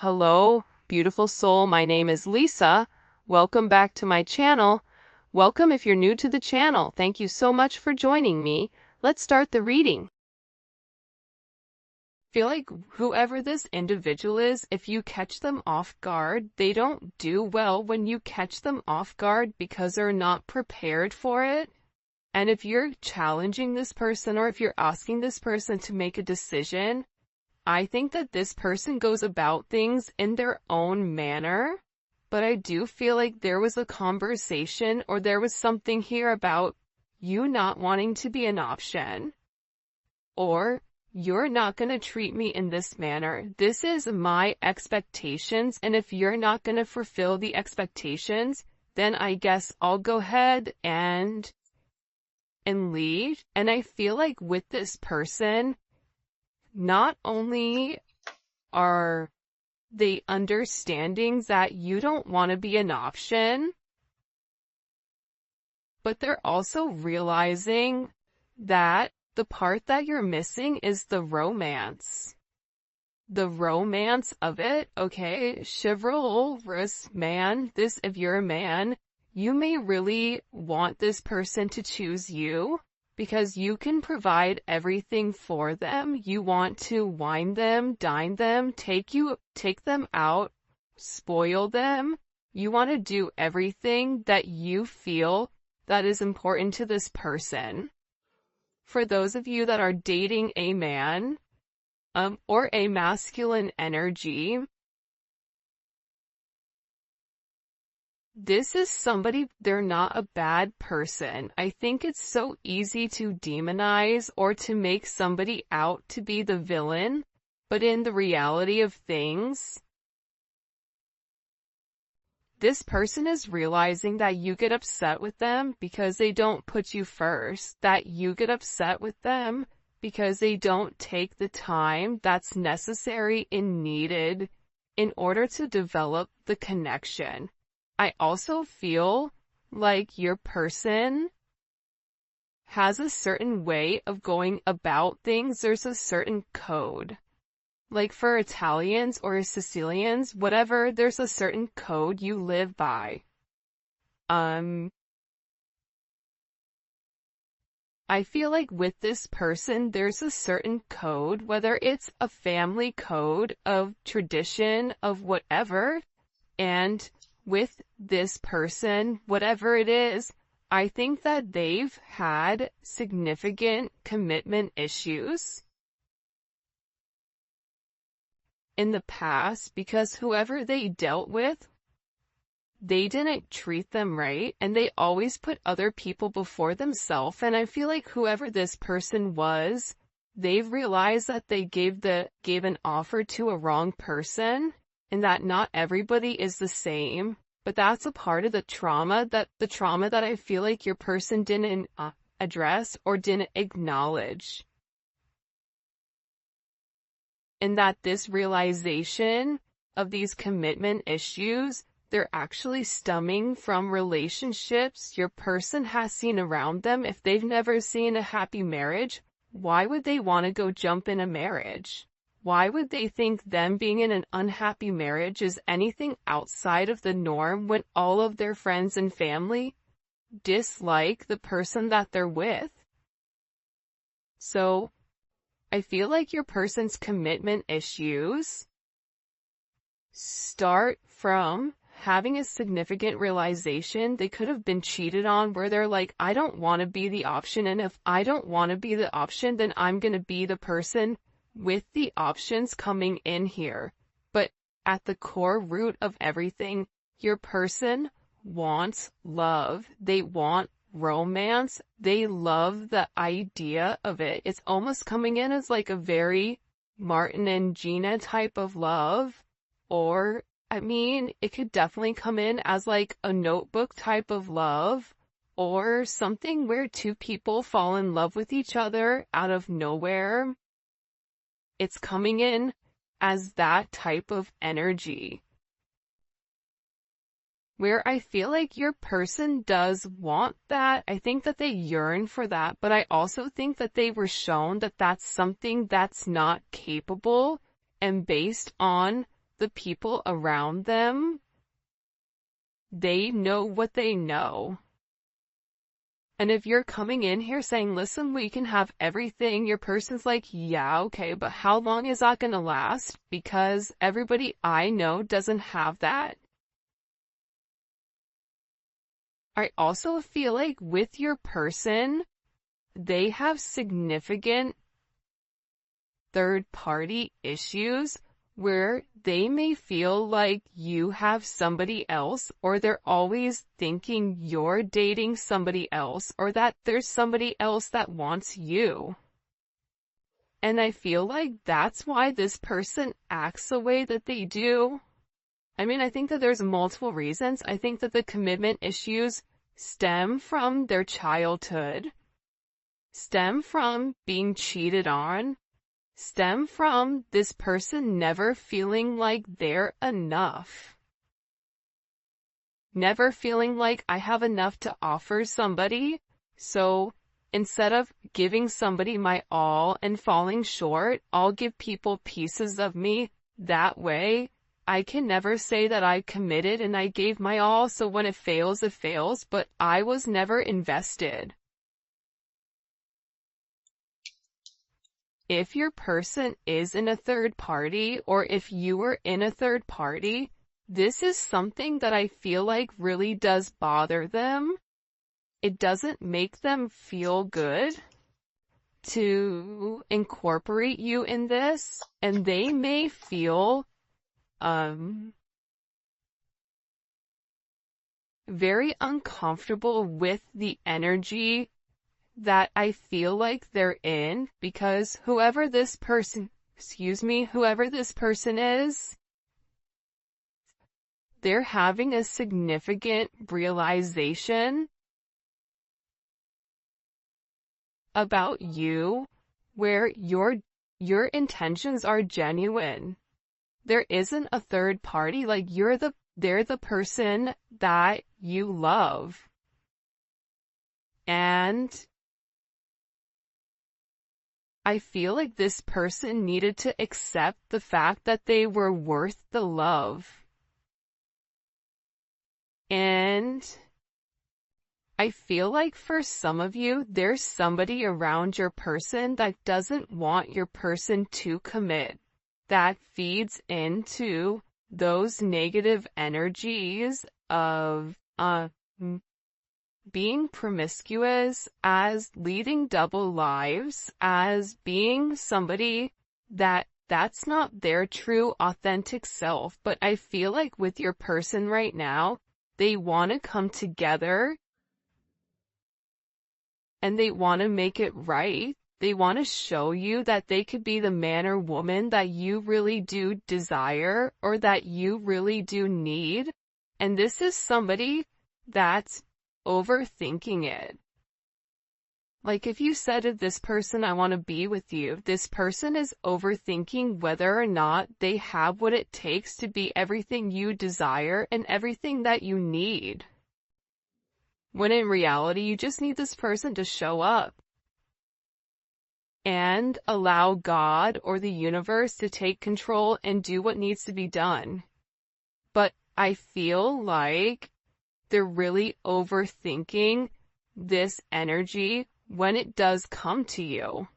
Hello, beautiful soul. My name is Lisa. Welcome back to my channel. Welcome if you're new to the channel. Thank you so much for joining me. Let's start the reading. Feel like whoever this individual is, if you catch them off guard, they don't do well when you catch them off guard because they're not prepared for it. And if you're challenging this person or if you're asking this person to make a decision, I think that this person goes about things in their own manner, but I do feel like there was a conversation or there was something here about you not wanting to be an option, or you're not going to treat me in this manner. This is my expectations, and if you're not going to fulfill the expectations, then I guess I'll go ahead and leave. And I feel like with this person, not only are they understanding that you don't want to be an option, but they're also realizing that the part that you're missing is the romance. The romance of it, okay? Chivalrous man, if you're a man, you may really want this person to choose you, because you can provide everything for them. You want to wine them, dine them, take them out, spoil them. You want to do everything that you feel that is important to this person. For those of you that are dating a man, or a masculine energy, this is somebody, they're not a bad person. I think it's so easy to demonize or to make somebody out to be the villain, but in the reality of things, this person is realizing that you get upset with them because they don't put you first, that you get upset with them because they don't take the time that's necessary and needed in order to develop the connection. I also feel like your person has a certain way of going about things. There's a certain code. Like for Italians or Sicilians, whatever, there's a certain code you live by. I feel like with this person, there's a certain code, whether it's a family code of tradition of whatever, and with this person, whatever it is, I think that they've had significant commitment issues in the past because whoever they dealt with, they didn't treat them right, and they always put other people before themselves. And I feel like whoever this person was, they've realized that they gave an offer to a wrong person, and that not everybody is the same, but that's a part of the trauma that I feel like your person didn't address or didn't acknowledge. And that this realization of these commitment issues, they're actually stemming from relationships your person has seen around them. If they've never seen a happy marriage, why would they want to go jump in a marriage? Why would they think them being in an unhappy marriage is anything outside of the norm when all of their friends and family dislike the person that they're with? So, I feel like your person's commitment issues start from having a significant realization they could have been cheated on, where they're like, I don't want to be the option, and if I don't want to be the option, then I'm going to be the person with the options coming in here. But at the core root of everything, your person wants love. They want romance. They love the idea of it. It's almost coming in as like a very Martin and Gina type of love, or I mean, it could definitely come in as like a Notebook type of love, or something where two people fall in love with each other out of nowhere. It's coming in as that type of energy, where I feel like your person does want that. I think that they yearn for that, but I also think that they were shown that that's something that's not capable, and based on the people around them, they know what they know. And if you're coming in here saying, listen, we can have everything, your person's like, yeah, okay, but how long is that gonna last? Because everybody I know doesn't have that. I also feel like with your person, they have significant third-party issues where they may feel like you have somebody else, or they're always thinking you're dating somebody else, or that there's somebody else that wants you. And I feel like that's why this person acts the way that they do. I mean, I think that there's multiple reasons. I think that the commitment issues stem from their childhood, stem from being cheated on, stem from this person never feeling like they're enough. Never feeling like I have enough to offer somebody, so instead of giving somebody my all and falling short, I'll give people pieces of me. That way, I can never say that I committed and I gave my all, so when it fails, but I was never invested. If your person is in a third party, or if you were in a third party, this is something that I feel like really does bother them. It doesn't make them feel good to incorporate you in this, and they may feel very uncomfortable with the energy that I feel like they're in, because whoever this person is, they're having a significant realization about you where your intentions are genuine. There isn't a third party, like they're the person that you love. And I feel like this person needed to accept the fact that they were worth the love. And I feel like for some of you, there's somebody around your person that doesn't want your person to commit. That feeds into those negative energies of being promiscuous, as leading double lives, as being somebody that's not their true authentic self. But I feel like with your person right now, they want to come together and they want to make it right. They want to show you that they could be the man or woman that you really do desire, or that you really do need. And this is somebody that's overthinking it. Like if you said to this person, I want to be with you, this person is overthinking whether or not they have what it takes to be everything you desire and everything that you need. When in reality, you just need this person to show up and allow God or the universe to take control and do what needs to be done. But I feel like they're really overthinking this energy when it does come to you.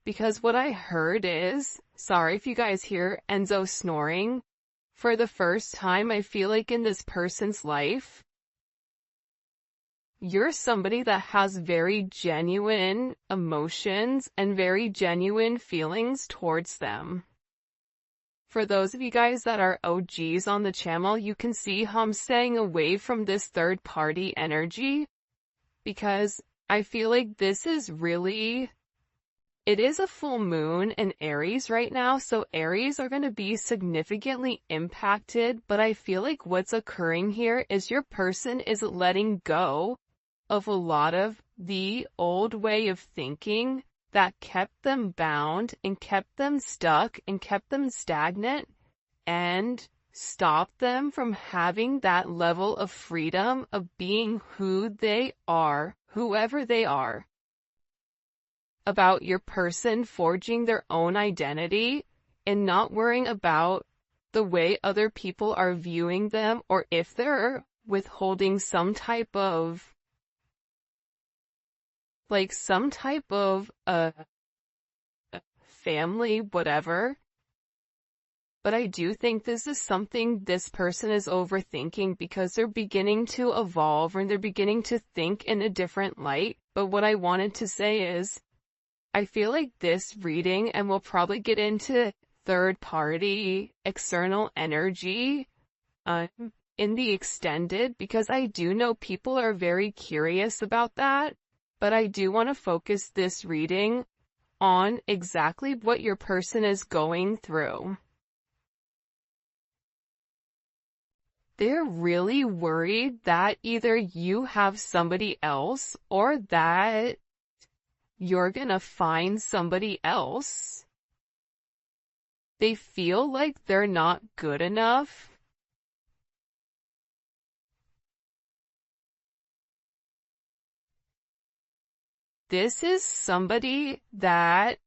Because what I heard is, sorry if you guys hear Enzo snoring, for the first time I feel like in this person's life, you're somebody that has very genuine emotions and very genuine feelings towards them. For those of you guys that are OGs on the channel, you can see how I'm staying away from this third party energy, because I feel like this is really, it is a full moon in Aries right now, so Aries are going to be significantly impacted, but I feel like what's occurring here is your person is letting go of a lot of the old way of thinking that kept them bound and kept them stuck and kept them stagnant and stopped them from having that level of freedom of being who they are, whoever they are. about your person forging their own identity and not worrying about the way other people are viewing them, or if they're withholding some type of family, whatever. But I do think this is something this person is overthinking because they're beginning to evolve and they're beginning to think in a different light. But what I wanted to say is, I feel like this reading, and we'll probably get into third party, external energy, in the extended, because I do know people are very curious about that. But I do want to focus this reading on exactly what your person is going through. They're really worried that either you have somebody else or that you're gonna find somebody else. They feel like they're not good enough. This is somebody that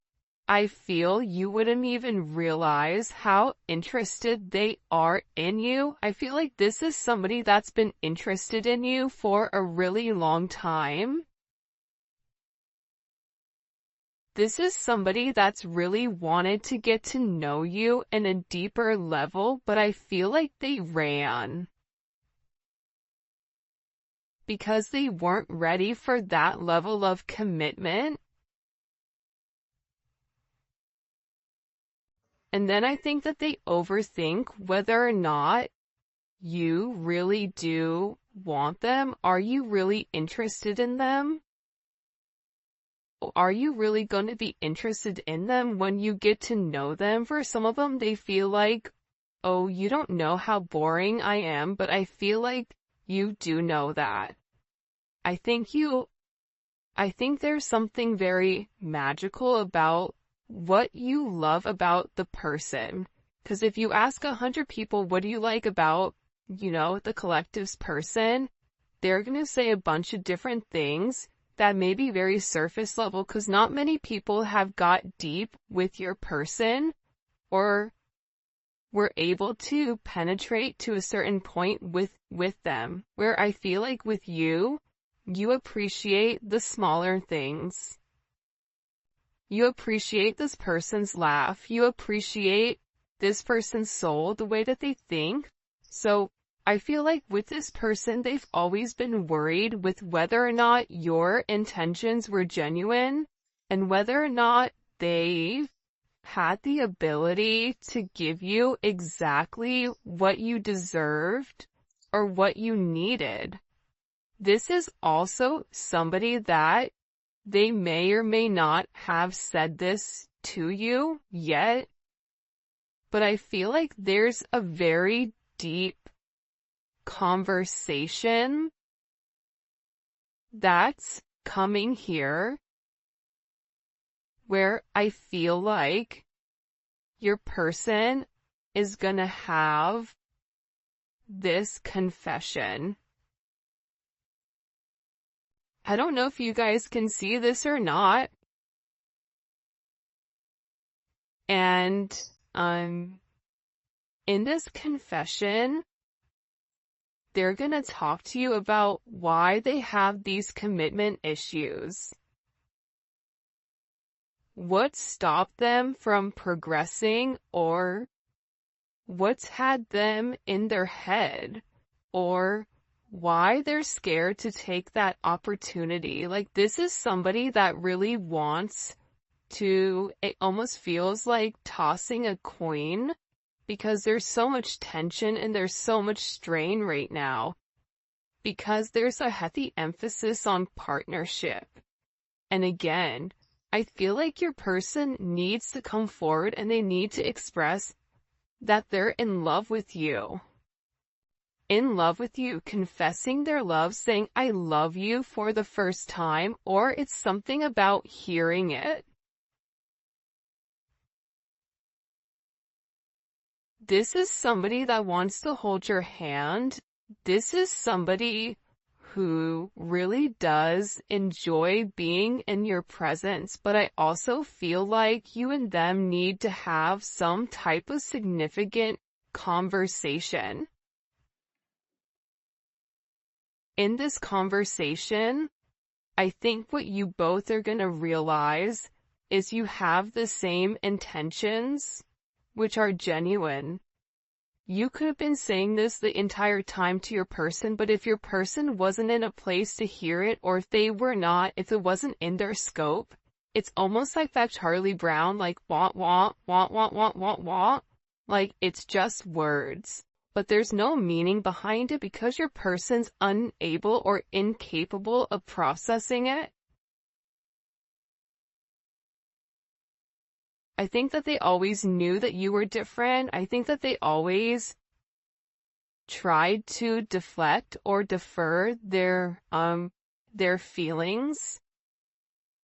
I feel you wouldn't even realize how interested they are in you. I feel like this is somebody that's been interested in you for a really long time. This is somebody that's really wanted to get to know you in a deeper level, but I feel like they ran because they weren't ready for that level of commitment. And then I think that they overthink whether or not you really do want them. Are you really interested in them? Are you really going to be interested in them when you get to know them? For some of them, they feel like, oh, you don't know how boring I am, but I feel like you do know that. I think there's something very magical about what you love about the person. Because if you ask 100 people, what do you like about, the collective's person, they're going to say a bunch of different things that may be very surface level, because not many people have got deep with your person or were able to penetrate to a certain point with them. Where I feel like with you, you appreciate the smaller things. You appreciate this person's laugh. You appreciate this person's soul, the way that they think. So I feel like with this person, they've always been worried with whether or not your intentions were genuine and whether or not they had the ability to give you exactly what you deserved or what you needed. This is also somebody that they may or may not have said this to you yet, but I feel like there's a very deep conversation that's coming here where I feel like your person is gonna have this confession. I don't know if you guys can see this or not. And in this confession, they're gonna talk to you about why they have these commitment issues. What stopped them from progressing, or what's had them in their head, or why they're scared to take that opportunity. Like, this is somebody that really wants to, it almost feels like tossing a coin, because there's so much tension and there's so much strain right now, because there's a heavy emphasis on partnership. And again, I feel like your person needs to come forward and they need to express that they're in love with you. In love with you, confessing their love, saying, I love you for the first time, or it's something about hearing it. This is somebody that wants to hold your hand. This is somebody who really does enjoy being in your presence, but I also feel like you and them need to have some type of significant conversation. In this conversation, I think what you both are going to realize is you have the same intentions, which are genuine. You could have been saying this the entire time to your person, but if your person wasn't in a place to hear it, or if it wasn't in their scope, it's almost like that Charlie Brown, like, want, like, it's just words. But there's no meaning behind it because your person's unable or incapable of processing it. I think that they always knew that you were different. I think that they always tried to deflect or defer their feelings.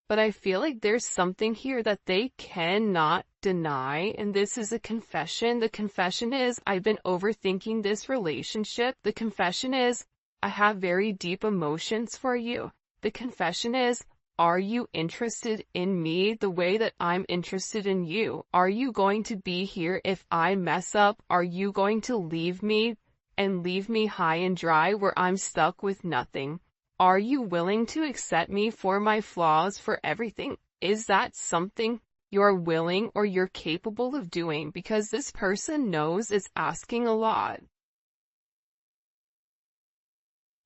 But I feel like there's something here that they cannot deny, and this is a confession. The confession is, I've been overthinking this relationship. The confession is, I have very deep emotions for you. The confession is, are you interested in me the way that I'm interested in you? Are you going to be here if I mess up? Are you going to leave me and leave me high and dry where I'm stuck with nothing? Are you willing to accept me for my flaws, for everything? Is that something you're willing or you're capable of doing? Because this person knows it's asking a lot.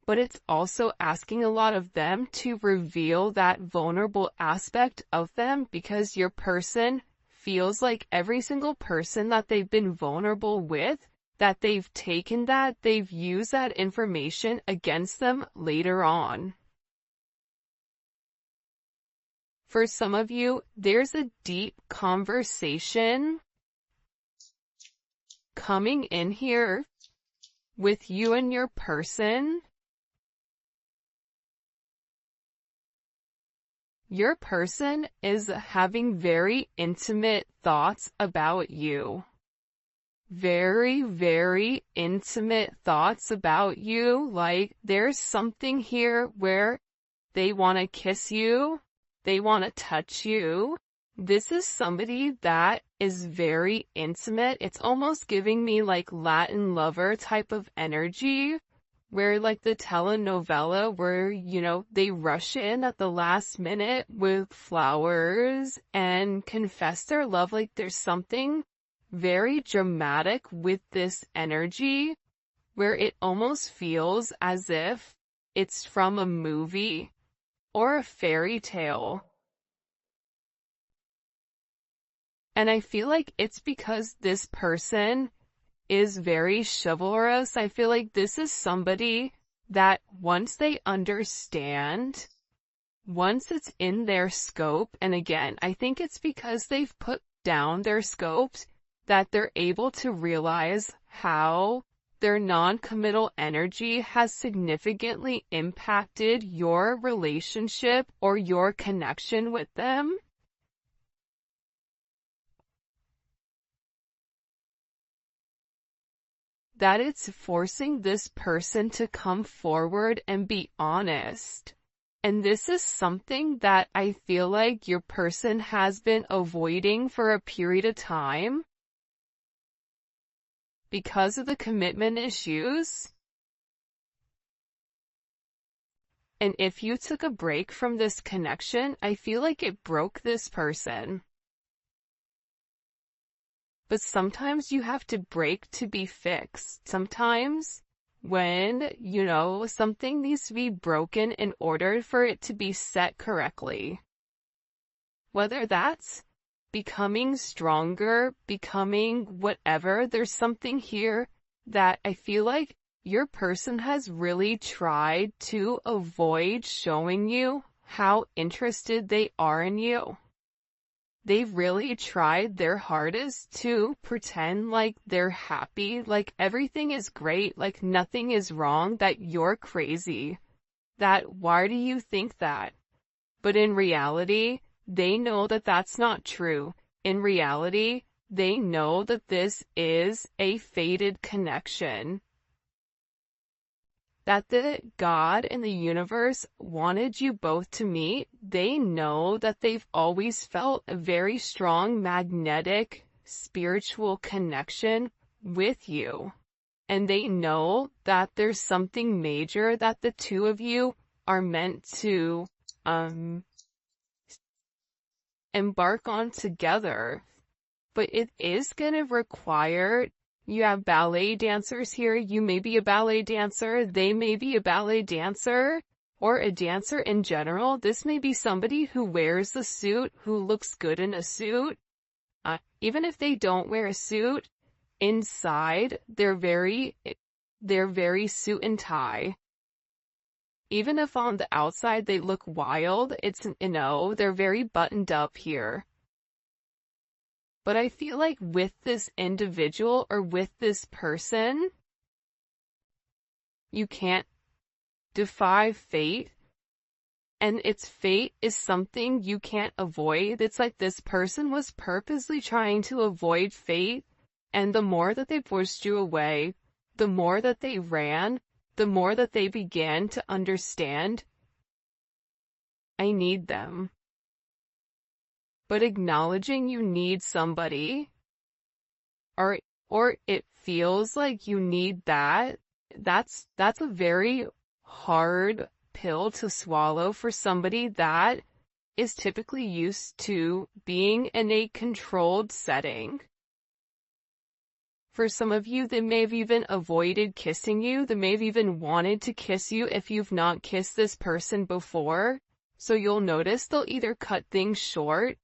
But it's also asking a lot of them to reveal that vulnerable aspect of them, because your person feels like every single person that they've been vulnerable with, that they've taken that, they've used that information against them later on. For some of you, there's a deep conversation coming in here with you and your person. Your person is having very intimate thoughts about you. Very, very intimate thoughts about you. Like, there's something here where they want to kiss you. They want to touch you. This is somebody that is very intimate. It's almost giving me like Latin lover type of energy, where like the telenovela where, they rush in at the last minute with flowers and confess their love. Like, there's something very dramatic with this energy where it almost feels as if it's from a movie or a fairy tale. And I feel like it's because this person is very chivalrous. I feel like this is somebody that once they understand, once it's in their scope, and again, I think it's because they've put down their scopes, that they're able to realize how their non-committal energy has significantly impacted your relationship or your connection with them. That it's forcing this person to come forward and be honest. And this is something that I feel like your person has been avoiding for a period of time because of the commitment issues. And if you took a break from this connection, I feel like it broke this person. But sometimes you have to break to be fixed. Sometimes when, something needs to be broken in order for it to be set correctly. Whether that's becoming stronger, becoming whatever, there's something here that I feel like your person has really tried to avoid showing you how interested they are in you. They've really tried their hardest to pretend like they're happy, like everything is great, like nothing is wrong, that you're crazy. That why do you think that? But in reality, they know that that's not true. In reality, they know that this is a fated connection. that the God and the universe wanted you both to meet. They know that they've always felt a very strong magnetic spiritual connection with you. And they know that there's something major that the two of you are meant to embark on together. But it is going to require, you have ballet dancers here, you may be a ballet dancer, they may be a ballet dancer, or a dancer in general. This may be somebody who wears a suit, who looks good in a suit. Even if they don't wear a suit, inside, they're very suit and tie. Even if on the outside they look wild, they're very buttoned up here. But I feel like with this individual or with this person, you can't defy fate. And its fate is something you can't avoid. It's like this person was purposely trying to avoid fate. And the more that they pushed you away, the more that they ran, the more that they began to understand, I need them. But acknowledging you need somebody, or it feels like you need that's a very hard pill to swallow for somebody that is typically used to being in a controlled setting. For some of you, they may have even avoided kissing you. They may have even wanted to kiss you if you've not kissed this person before. So you'll notice they'll either cut things short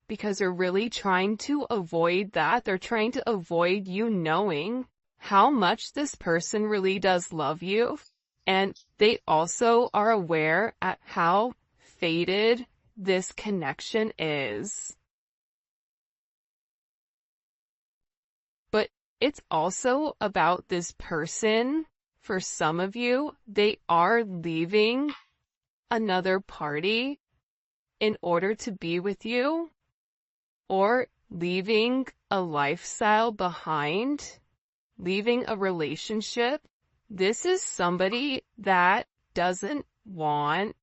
because they're really trying to avoid that. They're trying to avoid you knowing how much this person really does love you. And they also are aware at how fated this connection is. But it's also about this person. For some of you, they are leaving another party in order to be with you, or leaving a lifestyle behind, leaving a relationship. This is somebody that doesn't want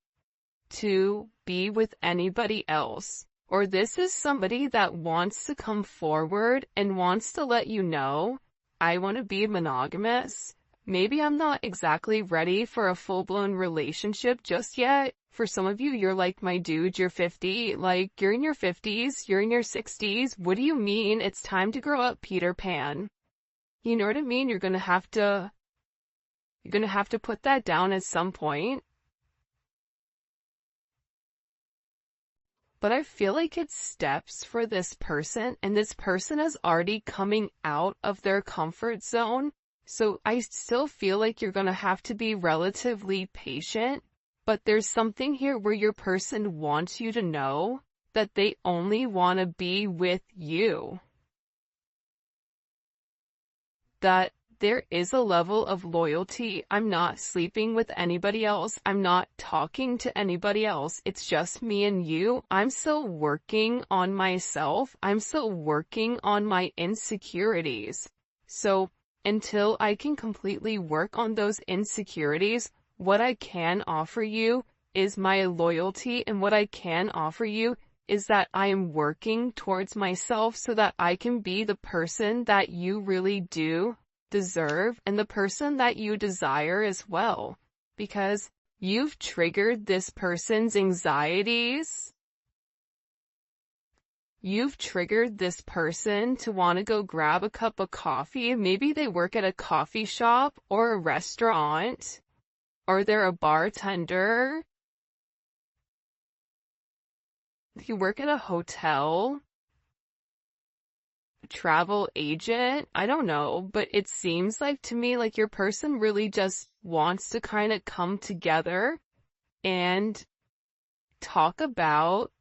to be with anybody else. Or this is somebody that wants to come forward and wants to let you know, I want to be monogamous. Maybe I'm not exactly ready for a full-blown relationship just yet. For some of you, you're like, my dude, you're 50. Like, you're in your 50s, you're in your 60s. What do you mean? It's time to grow up, Peter Pan. You know what I mean? You're gonna have to put that down at some point. But I feel like it's steps for this person, and this person is already coming out of their comfort zone. So I still feel like you're gonna have to be relatively patient, but there's something here where your person wants you to know that they only want to be with you. That there is a level of loyalty. I'm not sleeping with anybody else. I'm not talking to anybody else. It's just me and you. I'm still working on myself. I'm still working on my insecurities. So until I can completely work on those insecurities, what I can offer you is my loyalty, and what I can offer you is that I am working towards myself so that I can be the person that you really do deserve and the person that you desire as well, because you've triggered this person's anxieties. You've triggered this person to want to go grab a cup of coffee. Maybe they work at a coffee shop or a restaurant, or they're a bartender. You work at a hotel, travel agent, I don't know, but it seems like to me like your person really just wants to kind of come together and talk about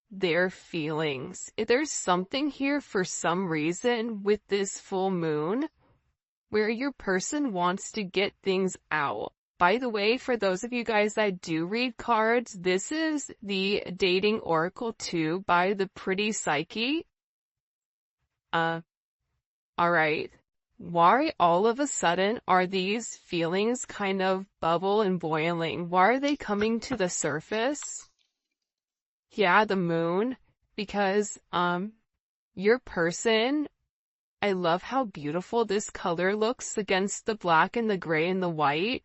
their feelings. There's something here for some reason with this full moon where your person wants to get things out. By the way, for those of you guys that do read cards, this is the Dating Oracle 2 by the Pretty Psyche. Alright. Why all of a sudden are these feelings kind of bubble and boiling? Why are they coming to the surface? Yeah, the moon, because, your person, I love how beautiful this color looks against the black and the gray and the white.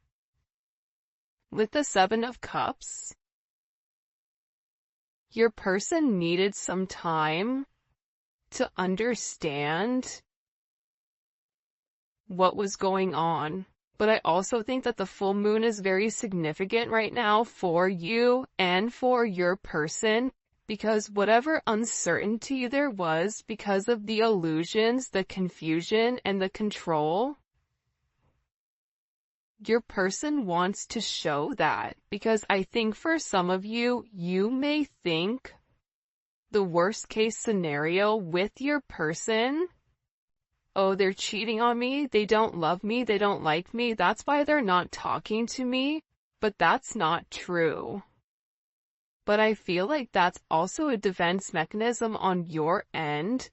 With the Seven of Cups, your person needed some time to understand what was going on. But I also think that the full moon is very significant right now for you and for your person, because whatever uncertainty there was because of the illusions, the confusion, and the control, your person wants to show that. Because I think for some of you, you may think the worst case scenario with your person, oh, they're cheating on me, they don't love me, they don't like me, that's why they're not talking to me. But that's not true. But I feel like that's also a defense mechanism on your end,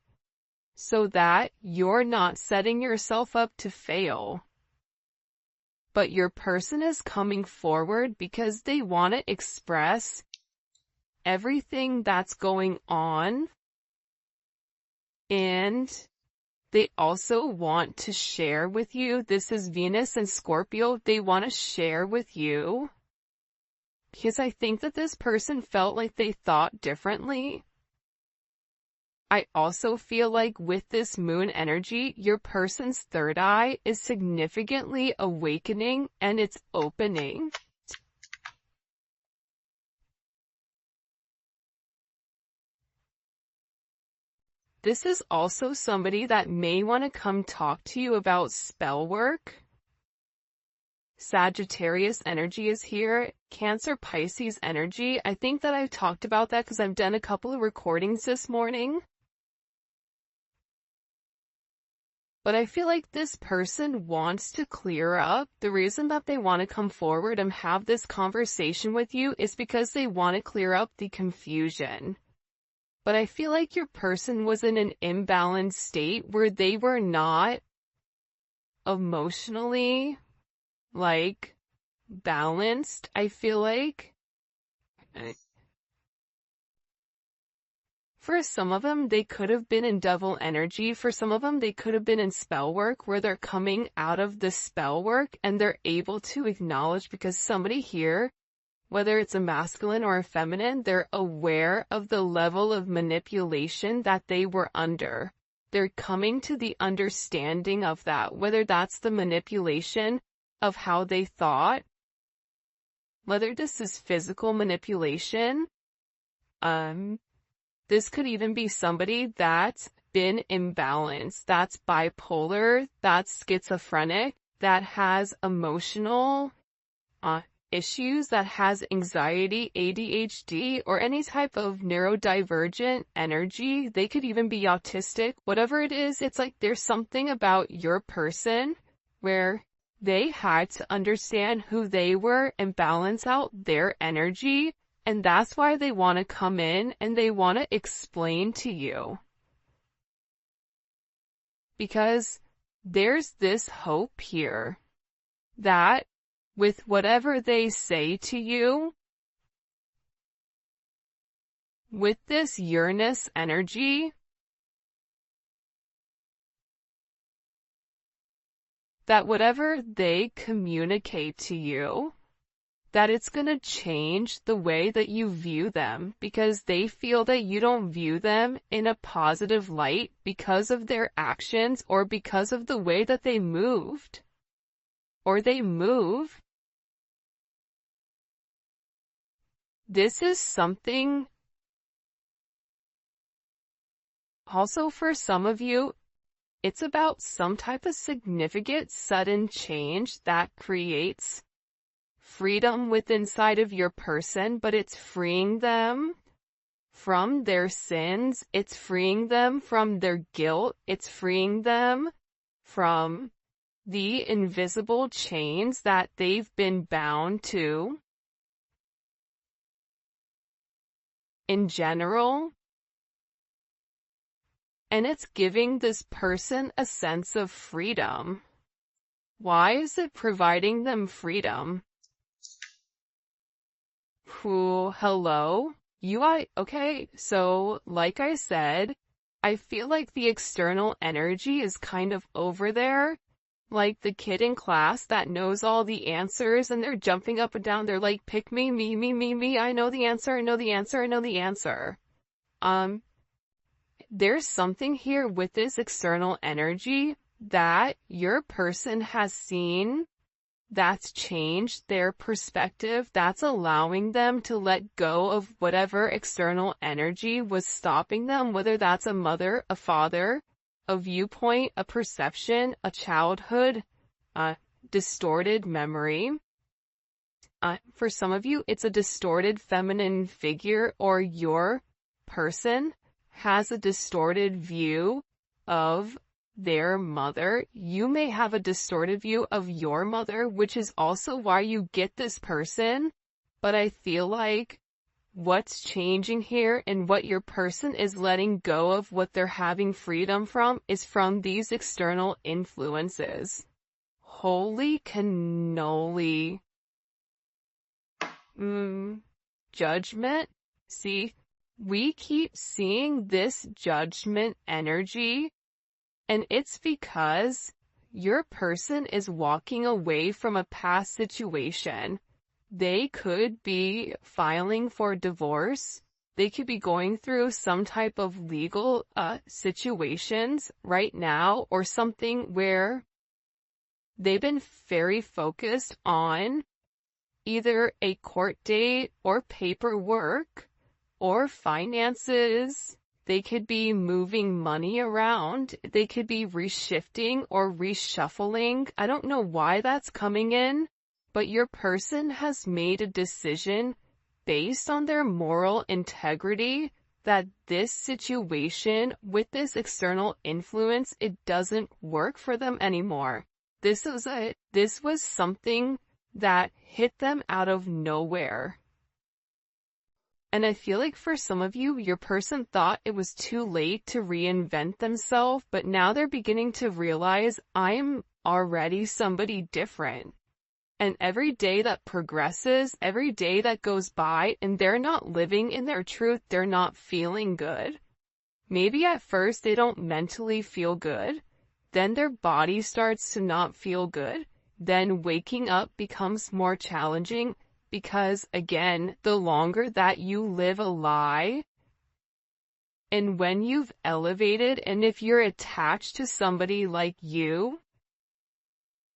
so that you're not setting yourself up to fail. But your person is coming forward because they want to express everything that's going on, and they also want to share with you. This is Venus and Scorpio. They want to share with you because I think that this person felt like they thought differently. I also feel like with this moon energy, your person's third eye is significantly awakening and it's opening. This is also somebody that may want to come talk to you about spell work. Sagittarius energy is here. Cancer, Pisces energy. I think that I've talked about that because I've done a couple of recordings this morning. But I feel like this person wants to clear up. The reason that they want to come forward and have this conversation with you is because they want to clear up the confusion. But I feel like your person was in an imbalanced state where they were not emotionally, balanced, I feel like. For some of them, they could have been in devil energy. For some of them, they could have been in spell work where they're coming out of the spell work and they're able to acknowledge, because somebody here, whether it's a masculine or a feminine, they're aware of the level of manipulation that they were under. They're coming to the understanding of that, whether that's the manipulation of how they thought, whether this is physical manipulation. This could even be somebody that's been imbalanced, that's bipolar, that's schizophrenic, that has emotional issues, that has anxiety, ADHD, or any type of neurodivergent energy. They could even be autistic. Whatever it is, it's like there's something about your person where they had to understand who they were and balance out their energy, and that's why they want to come in and they want to explain to you. Because there's this hope here that with whatever they say to you, with this Uranus energy, that whatever they communicate to you, that it's going to change the way that you view them, because they feel that you don't view them in a positive light because of their actions or because of the way that they moved or they move. This is something also for some of you. It's about some type of significant sudden change that creates freedom within inside of your person, but it's freeing them from their sins, it's freeing them from their guilt, it's freeing them from the invisible chains that they've been bound to. In general, and it's giving this person a sense of freedom. Why is it providing them freedom? Hello? Okay, so like I said, I feel like the external energy is kind of over there, like the kid in class that knows all the answers and they're jumping up and down. They're like, pick me, me, I know the answer, I know the answer, I know the answer. There's something here with this external energy that your person has seen that's changed their perspective, that's allowing them to let go of whatever external energy was stopping them, whether that's a mother, a father, a viewpoint, a perception, a childhood, a distorted memory. For some of you, it's a distorted feminine figure, or your person has a distorted view of their mother. You may have a distorted view of your mother, which is also why you get this person. But I feel like what's changing here and what your person is letting go of, what they're having freedom from, is from these external influences. Holy cannoli. Judgment. See, we keep seeing this judgment energy, and it's because your person is walking away from a past situation. They could be filing for divorce. They could be going through some type of legal situations right now, or something where they've been very focused on either a court date or paperwork or finances. They could be moving money around. They could be reshifting or reshuffling. I don't know why that's coming in, but your person has made a decision based on their moral integrity that this situation with this external influence, it doesn't work for them anymore. This was something that hit them out of nowhere. And I feel like for some of you, your person thought it was too late to reinvent themselves, but now they're beginning to realize, I'm already somebody different. And every day that progresses, every day that goes by, and they're not living in their truth, they're not feeling good. Maybe at first they don't mentally feel good, then their body starts to not feel good, then waking up becomes more challenging. Because, again, the longer that you live a lie, and when you've elevated, and if you're attached to somebody like you,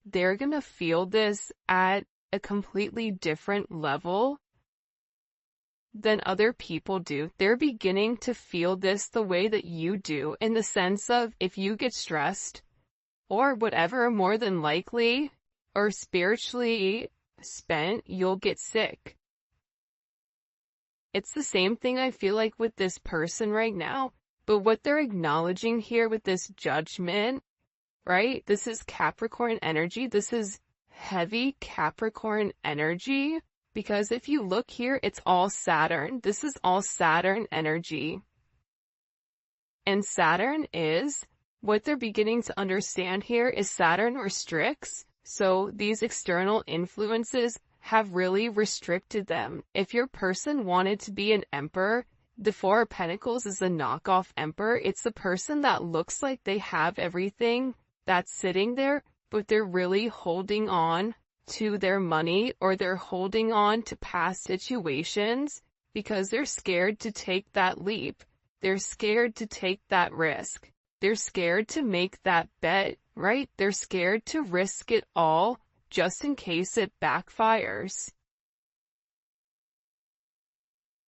they're gonna feel this at a completely different level than other people do. They're beginning to feel this the way that you do, in the sense of, if you get stressed, or whatever, more than likely, or spiritually spent, you'll get sick. It's the same thing I feel like with this person right now, but what they're acknowledging here with this judgment, right? This is Capricorn energy. This is heavy Capricorn energy, because if you look here, it's all Saturn. This is all Saturn energy. And Saturn is, what they're beginning to understand here is Saturn restricts. So these external influences have really restricted them. If your person wanted to be an emperor, the Four of Pentacles is a knockoff emperor. It's the person that looks like they have everything that's sitting there, but they're really holding on to their money, or they're holding on to past situations because they're scared to take that leap. They're scared to take that risk. They're scared to make that bet, right? They're scared to risk it all just in case it backfires.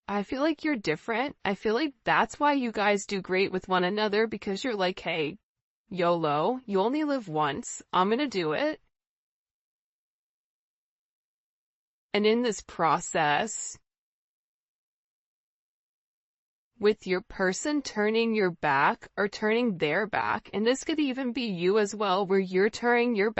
I feel like you're different. I feel like that's why you guys do great with one another, because you're like, hey, YOLO, you only live once. I'm gonna do it. And in this process, with your person turning your back or turning their back, and this could even be you as well, where you're turning your back